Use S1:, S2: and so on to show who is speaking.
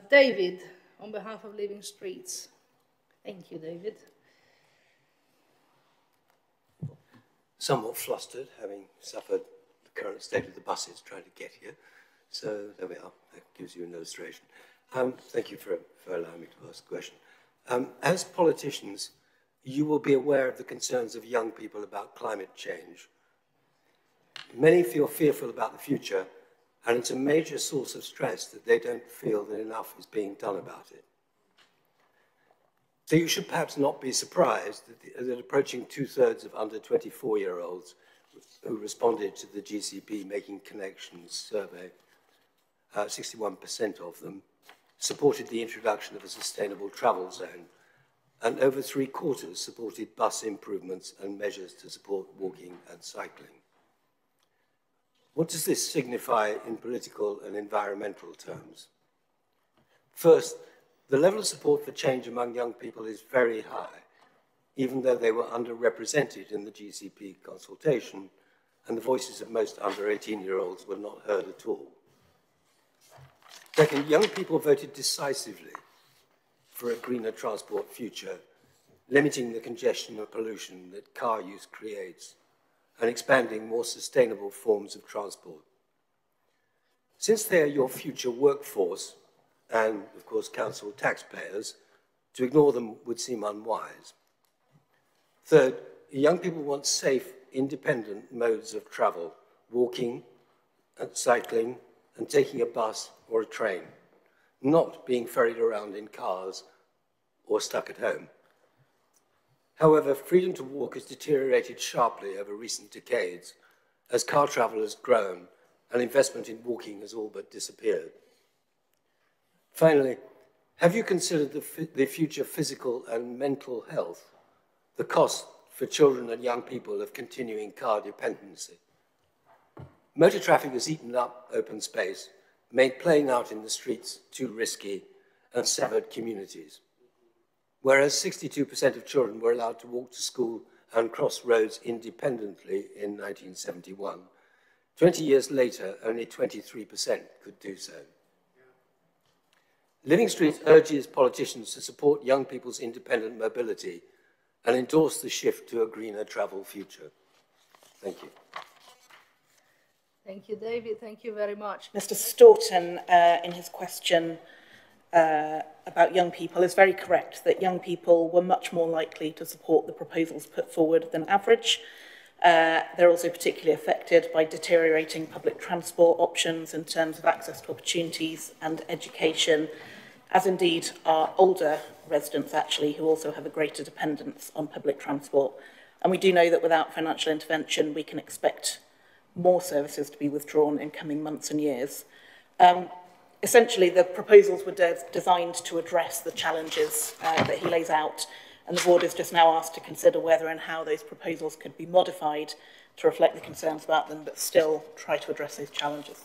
S1: David, on behalf of Living Streets. Thank you, David.
S2: Somewhat flustered, having suffered the current state of the buses trying to get here. So there we are. That gives you an illustration. Thank you for allowing me to ask the question. As politicians, you will be aware of the concerns of young people about climate change. Many feel fearful about the future, and it's a major source of stress that they don't feel that enough is being done about it. So you should perhaps not be surprised that approaching 2/3 of under 24-year-olds who responded to the GCP Making Connections survey, 61% of them, supported the introduction of a sustainable travel zone, and over 3/4 supported bus improvements and measures to support walking and cycling. What does this signify in political and environmental terms? First, the level of support for change among young people is very high, even though they were underrepresented in the GCP consultation, and the voices of most under 18-year-olds were not heard at all. Second, young people voted decisively for a greener transport future, limiting the congestion and pollution that car use creates, and expanding more sustainable forms of transport. Since they are your future workforce, and of course council taxpayers, to ignore them would seem unwise. Third, young people want safe, independent modes of travel, walking and cycling and taking a bus or a train, not being ferried around in cars or stuck at home. However, freedom to walk has deteriorated sharply over recent decades as car travel has grown and investment in walking has all but disappeared. Finally, have you considered the future physical and mental health, the cost for children and young people of continuing car dependency? Motor traffic has eaten up open space, made playing out in the streets too risky, and severed communities. Whereas 62% of children were allowed to walk to school and cross roads independently in 1971, 20 years later, only 23% could do so. Living Streets urges politicians to support young people's independent mobility and endorse the shift to a greener travel future. Thank you.
S1: Thank you, David. Thank you very much.
S3: Mr. Stoughton, in his question about young people, is very correct that young people were much more likely to support the proposals put forward than average. They're also particularly affected by deteriorating public transport options in terms of access to opportunities and education, as indeed are older residents actually, who also have a greater dependence on public transport. And we do know that without financial intervention, we can expect more services to be withdrawn in coming months and years. Essentially, the proposals were designed to address the challenges that he lays out, and the board is just now asked to consider whether and how those proposals could be modified to reflect the concerns about them, but still try to address those challenges.